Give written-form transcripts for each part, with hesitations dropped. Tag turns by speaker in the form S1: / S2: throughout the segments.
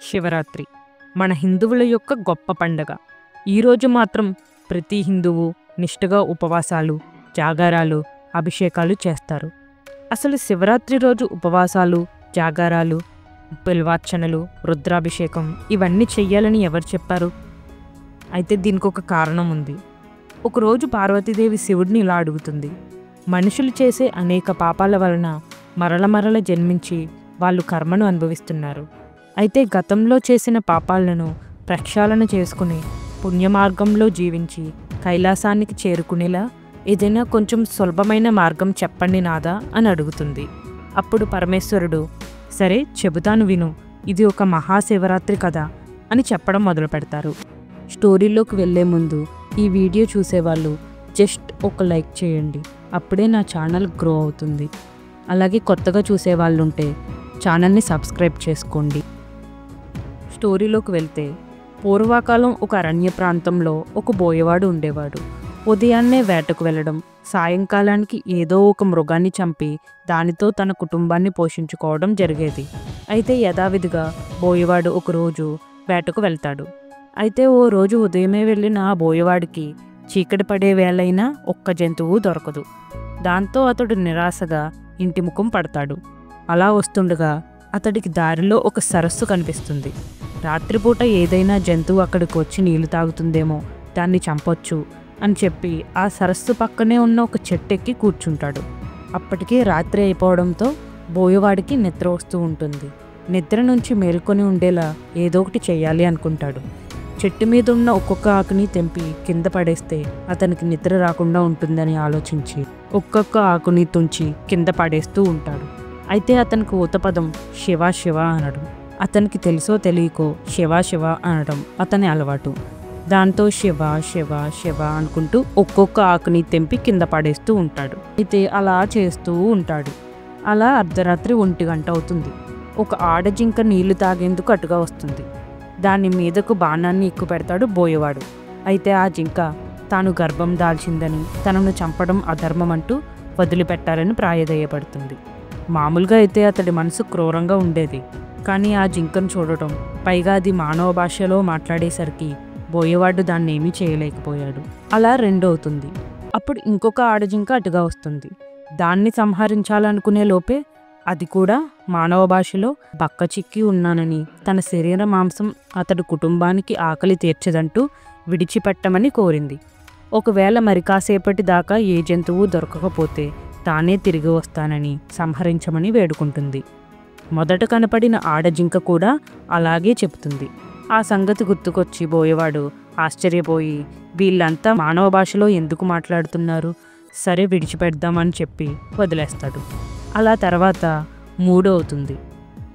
S1: శివరాత్రి మన హిందువుల యొక్క గొప్ప పండగ. ఈరోజు మాత్రం ప్రతి హిందువు నిష్ఠగా ఉపవాసాలు, జాగారాలు, అభిషేకాలు చేస్తారు. అసలు శివరాత్రి రోజు ఉపవాసాలు, జాగారాలు, బిల్వార్చనలు, రుద్రాభిషేకం ఇవన్నీ చెయ్యాలని ఎవరు చెప్పారు? అయితే దీనికి ఒక కారణం ఉంది. ఒకరోజు పార్వతీదేవి శివుడిని ఇలా అడుగుతుంది. మనుషులు చేసే అనేక పాపాల వలన మరల జన్మించి వాళ్ళు కర్మను అనుభవిస్తున్నారు. అయితే గతంలో చేసిన పాపాలను ప్రక్షాళన చేసుకుని పుణ్యమార్గంలో జీవించి కైలాసానికి చేరుకునేలా ఏదైనా కొంచెం సులభమైన మార్గం చెప్పండి నాదా అని అడుగుతుంది. అప్పుడు పరమేశ్వరుడు, సరే చెబుతాను విను, ఇది ఒక మహాశివరాత్రి కదా అని చెప్పడం మొదలు పెడతారు. స్టోరీలోకి వెళ్ళే ముందు ఈ వీడియో చూసేవాళ్ళు జస్ట్ ఒక లైక్ చేయండి, అప్పుడే నా ఛానల్ గ్రో అవుతుంది. అలాగే కొత్తగా చూసేవాళ్ళు ఉంటే ఛానల్ని సబ్స్క్రైబ్ చేసుకోండి. స్టోరీలోకి వెళ్తే పూర్వకాలం ఒక అరణ్య ప్రాంతంలో ఒక బోయవాడు ఉండేవాడు. ఉదయాన్నే వేటకు వెళ్ళడం, సాయంకాలానికి ఏదో ఒక మృగాన్ని చంపి దానితో తన కుటుంబాన్ని పోషించుకోవడం జరిగేది. అయితే యథావిధిగా బోయవాడు ఒకరోజు వేటకు వెళ్తాడు. అయితే ఓ రోజు ఉదయమే వెళ్ళిన ఆ బోయవాడికి చీకటి పడే వేళైనా ఒక్క జంతువు దొరకదు. దాంతో అతడు నిరాశగా ఇంటి ముఖం పడతాడు. అలా వస్తుండగా అతడికి దారిలో ఒక సరస్సు కనిపిస్తుంది. రాత్రిపూట ఏదైనా జంతువు అక్కడికి వచ్చి నీళ్లు తాగుతుందేమో, దాన్ని చంపొచ్చు అని చెప్పి ఆ సరస్సు పక్కనే ఉన్న ఒక చెట్టు ఎక్కి కూర్చుంటాడు. అప్పటికే రాత్రి అయిపోవడంతో బోయవాడికి నిద్ర వస్తూ ఉంటుంది. నిద్ర నుంచి మేల్కొని ఉండేలా ఏదో ఒకటి చెయ్యాలి అనుకుంటాడు. చెట్టు మీద ఉన్న ఒక్కొక్క ఆకుని తెంపి కింద పడేస్తే అతనికి నిద్ర రాకుండా ఉంటుందని ఆలోచించి ఒక్కొక్క ఆకుని తుంచి కింద పడేస్తూ ఉంటాడు. అయితే అతనికి ఊతపదం శివ శివ అనడం, అతనికి తెలుసో తెలియకో శివ శివ అనడం అతని అలవాటు. దాంతో శివ శివ శివ అనుకుంటూ ఒక్కొక్క ఆకుని తెంపి కింద పడేస్తూ ఉంటాడు. అయితే అలా చేస్తూ ఉంటాడు. అలా అర్ధరాత్రి 1 గంట అవుతుంది. ఒక ఆడజింక నీళ్లు తాగేందుకు అటుగా వస్తుంది. దాని మీదకు బాణాన్ని ఎక్కుపెడతాడు బోయవాడు. అయితే ఆ జింక తాను గర్భం దాల్చిందని, తనను చంపడం అధర్మం అంటూ వదిలిపెట్టాలని ప్రాయధేయపడుతుంది. మామూలుగా అయితే అతడి మనసు క్రూరంగా ఉండేది. కానీ ఆ జింకను చూడటం, పైగా అది మానవ భాషలో మాట్లాడేసరికి బోయవాడు దాన్ని ఏమీ చేయలేకపోయాడు. అలా 2 అవుతుంది. అప్పుడు ఇంకొక ఆడజింక అటుగా వస్తుంది. దాన్ని సంహరించాలనుకునే లోపే అది కూడా మానవ భాషలో బక్క చిక్కి ఉన్నానని, తన శరీర మాంసం అతడి కుటుంబానికి ఆకలి తీర్చదంటూ విడిచిపెట్టమని కోరింది. ఒకవేళ మరి కాసేపటి దాకా ఏ జంతువు దొరకకపోతే తానే తిరిగి వస్తానని సంహరించమని వేడుకుంటుంది. మొదట కనపడిన ఆడజింక కూడా అలాగే చెబుతుంది. ఆ సంగతి గుర్తుకొచ్చి బోయవాడు ఆశ్చర్యపోయి, వీళ్ళంతా మానవ భాషలో ఎందుకు మాట్లాడుతున్నారు, సరే విడిచిపెడదామని చెప్పి వదిలేస్తాడు. అలా తర్వాత 3 అవుతుంది.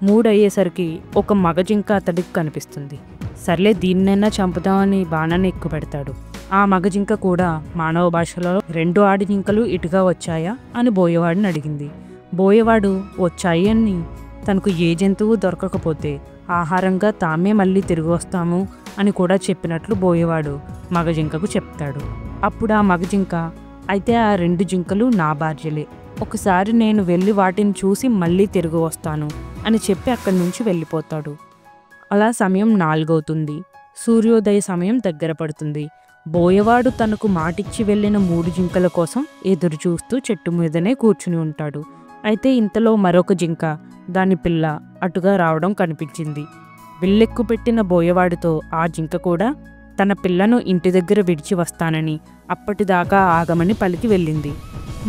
S1: 3 అయ్యేసరికి ఒక మగ జింక అతడికి కనిపిస్తుంది. సర్లే దీన్నైనా చంపుదామని బాణాన్ని ఎక్కుపెడతాడు. ఆ మగ జింక కూడా మానవ భాషలో 2 ఆడి జింకలు ఇటుగా వచ్చాయా అని బోయవాడిని అడిగింది. బోయవాడు వచ్చాయి అని, తనకు ఏ జంతువు దొరకకపోతే ఆహారంగా తామే మళ్ళీ తిరిగి వస్తాము అని కూడా చెప్పినట్లు బోయవాడు మగ జింకకు చెప్తాడు. అప్పుడు ఆ మగ జింక, అయితే ఆ 2 జింకలు నా భార్యలే, ఒకసారి నేను వెళ్ళి వాటిని చూసి మళ్ళీ తిరిగి వస్తాను అని చెప్పి అక్కడి నుంచి వెళ్ళిపోతాడు. అలా సమయం 4 అవుతుంది. సూర్యోదయ సమయం దగ్గర పడుతుంది. బోయవాడు తనకు మాటిచ్చి వెళ్ళిన 3 జింకల కోసం ఎదురు చూస్తూ చెట్టు మీదనే కూర్చుని ఉంటాడు. అయితే ఇంతలో మరొక జింక, దాని పిల్ల అటుగా రావడం కనిపించింది. విల్లెక్కు పెట్టిన బోయవాడితో ఆ జింక కూడా తన పిల్లను ఇంటి దగ్గర విడిచి వస్తానని, అప్పటిదాకా ఆగమని పలికి వెళ్ళింది.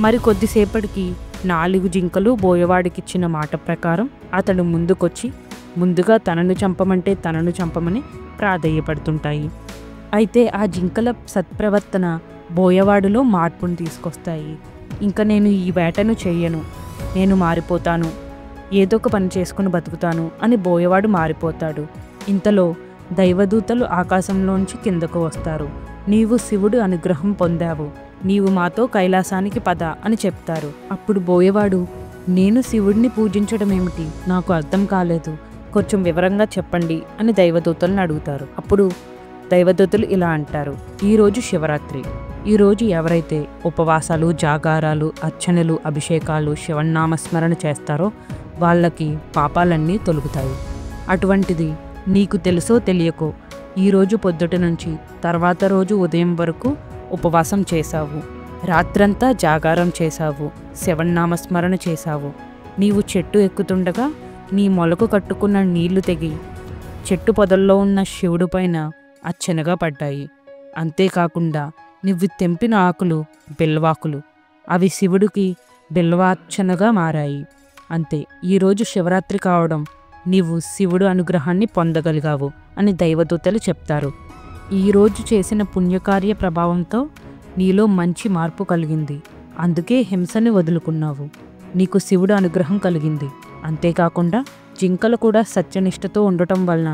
S1: మరి కొద్దిసేపటికి 4 జింకలు బోయవాడికిచ్చిన మాట ప్రకారం అతడు ముందుకొచ్చి ముందుగా తనను చంపమంటే తనను చంపమని ప్రాధేయపడుతుంటాయి. అయితే ఆ జింకల సత్ప్రవర్తన బోయవాడిలో మార్పును తీసుకొస్తాయి. ఇంకా నేను ఈ వేటను చెయ్యను, నేను మారిపోతాను, ఏదో ఒక పని చేసుకుని బతుకుతాను అని బోయవాడు మారిపోతాడు. ఇంతలో దైవదూతలు ఆకాశంలోంచి కిందకు వస్తారు. నీవు శివుడు అనుగ్రహం పొందావు, నీవు మాతో కైలాసానికి పద అని చెప్తారు. అప్పుడు బోయవాడు, నేను శివుడిని పూజించడం ఏమిటి, నాకు అర్థం కాలేదు, కొంచెం వివరంగా చెప్పండి అని దైవదూతలను అడుగుతారు. అప్పుడు దైవదూతలు ఇలా అంటారు, ఈరోజు శివరాత్రి. ఈరోజు ఎవరైతే ఉపవాసాలు, జాగారాలు, అర్చనలు, అభిషేకాలు, శివనామస్మరణ చేస్తారో వాళ్ళకి పాపాలన్నీ తొలుగుతాయి. అటువంటిది నీకు తెలుసో తెలియకో ఈరోజు పొద్దుట నుంచి తర్వాత రోజు ఉదయం వరకు ఉపవాసం చేశావు, రాత్రంతా జాగారం చేశావు, శివనామస్మరణ చేశావు. నీవు చెట్టు ఎక్కుతుండగా నీ మొలకు కట్టుకున్న నీళ్లు తెగి చెట్టు పొదల్లో ఉన్న శివుడి పైన అచ్చనగా పడ్డాయి. అంతేకాకుండా నువ్వు తెంపిన ఆకులు బిల్వాకులు, అవి శివుడికి బిల్వార్చనగా మారాయి. అంతే, ఈరోజు శివరాత్రి కావడం నీవు శివుడు అనుగ్రహాన్ని పొందగలిగావు అని దైవదూతలు చెప్తారు. ఈరోజు చేసిన పుణ్యకార్య ప్రభావంతో నీలో మంచి మార్పు కలిగింది. అందుకే హింసని వదులుకున్నావు. నీకు శివుడు అనుగ్రహం కలిగింది. అంతేకాకుండా జింకలు కూడా సత్యనిష్టతో ఉండటం వలన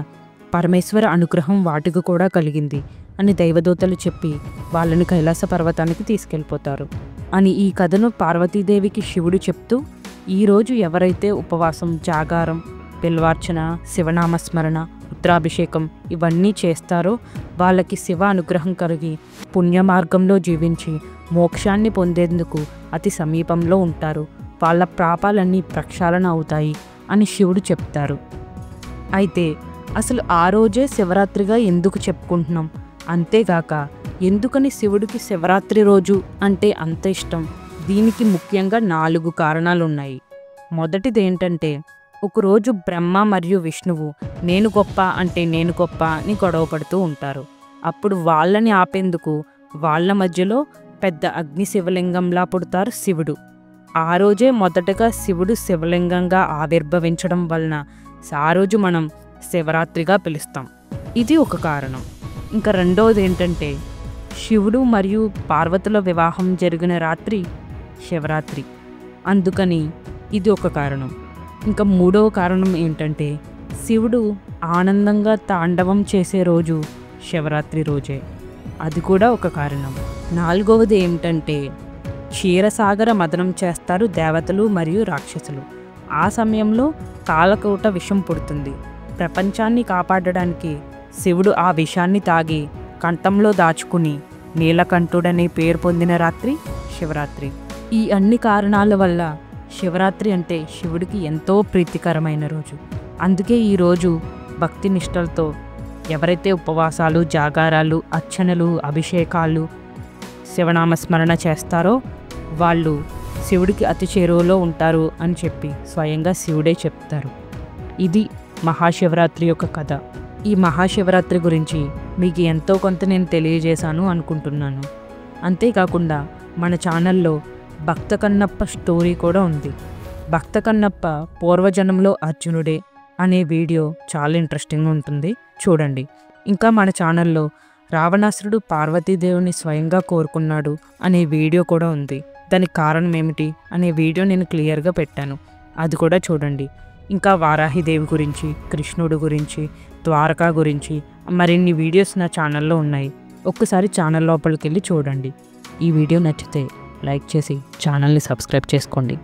S1: పరమేశ్వర అనుగ్రహం వాటికి కూడా కలిగింది అని దైవదూతలు చెప్పి వాళ్ళని కైలాస పర్వతానికి తీసుకెళ్ళిపోతారు అని ఈ కథను పార్వతీదేవికి శివుడు చెప్తూ, ఈరోజు ఎవరైతే ఉపవాసం, జాగారం, బిల్వార్చన, శివనామస్మరణ, రుద్రాభిషేకం ఇవన్నీ చేస్తారో వాళ్ళకి శివ అనుగ్రహం కలిగి పుణ్య మార్గంలో జీవించి మోక్షాన్ని పొందేందుకు అతి సమీపంలో ఉంటారు. వాళ్ళ పాపాలన్నీ ప్రక్షాళన అవుతాయి అని శివుడు చెప్తారు. అయితే అసలు ఆ రోజే శివరాత్రిగా ఎందుకు చెప్పుకుంటున్నాం? అంతేగాక ఎందుకని శివుడికి శివరాత్రి రోజు అంటే అంత ఇష్టం? దీనికి ముఖ్యంగా 4 కారణాలు ఉన్నాయి. మొదటిది ఏంటంటే, ఒకరోజు బ్రహ్మ మరియు విష్ణువు నేను గొప్ప అంటే నేను గొప్ప అని గొడవ పడుతూ ఉంటారు. అప్పుడు వాళ్ళని ఆపేందుకు వాళ్ళ మధ్యలో పెద్ద అగ్ని శివలింగంలా పుడతారు శివుడు. ఆ రోజే మొదటగా శివుడు శివలింగంగా ఆవిర్భవించడం వలన ఆ రోజు మనం శివరాత్రిగా పిలుస్తాం. ఇది ఒక కారణం. ఇంకా రెండవది ఏంటంటే, శివుడు మరియు పార్వతుల వివాహం జరిగిన రాత్రి శివరాత్రి, అందుకని ఇది ఒక కారణం. ఇంకా మూడవ కారణం ఏంటంటే, శివుడు ఆనందంగా తాండవం చేసే రోజు శివరాత్రి రోజే, అది కూడా ఒక కారణం. నాలుగవది ఏమిటంటే, క్షీరసాగర మదనం చేస్తారు దేవతలు మరియు రాక్షసులు. ఆ సమయంలో కాలకూట విషం పుడుతుంది. ప్రపంచాన్ని కాపాడడానికి శివుడు ఆ విషాన్ని తాగి కంఠంలో దాచుకుని నీలకంఠుడనే పేరు పొందిన రాత్రి శివరాత్రి. ఈ అన్ని కారణాల వల్ల శివరాత్రి అంటే శివుడికి ఎంతో ప్రీతికరమైన రోజు. అందుకే ఈరోజు భక్తి నిష్టలతో ఎవరైతే ఉపవాసాలు, జాగారాలు, అర్చనలు, అభిషేకాలు, శివనామస్మరణ చేస్తారో వాళ్ళు శివుడికి అతి చేరువలో ఉంటారు అని చెప్పి స్వయంగా శివుడే చెప్తారు. ఇది మహాశివరాత్రి యొక్క కథ. ఈ మహాశివరాత్రి గురించి మీకు ఎంతో కొంత నేను తెలియజేశాను అనుకుంటున్నాను. అంతేకాకుండా మన ఛానల్లో భక్త కన్నప్ప స్టోరీ కూడా ఉంది. భక్త కన్నప్ప పూర్వజన్మలో అర్జునుడే అనే వీడియో చాలా ఇంట్రెస్టింగ్గా ఉంటుంది, చూడండి. ఇంకా మన ఛానల్లో రావణాసురుడు పార్వతీదేవిని స్వయంగా కోరుకున్నాడు అనే వీడియో కూడా ఉంది. దానికి కారణం ఏమిటి అనే వీడియో నేను క్లియర్గా పెట్టాను, అది కూడా చూడండి. ఇంకా వారాహిదేవి గురించి, కృష్ణుడు గురించి, ద్వారకా గురించి మరిన్ని వీడియోస్ నా ఛానల్లో ఉన్నాయి. ఒక్కసారి ఛానల్ లోపలికి వెళ్ళి చూడండి. ఈ వీడియో నచ్చితే లైక్ చేసి ఛానల్ని సబ్స్క్రైబ్ చేసుకోండి.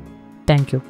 S1: Thank you.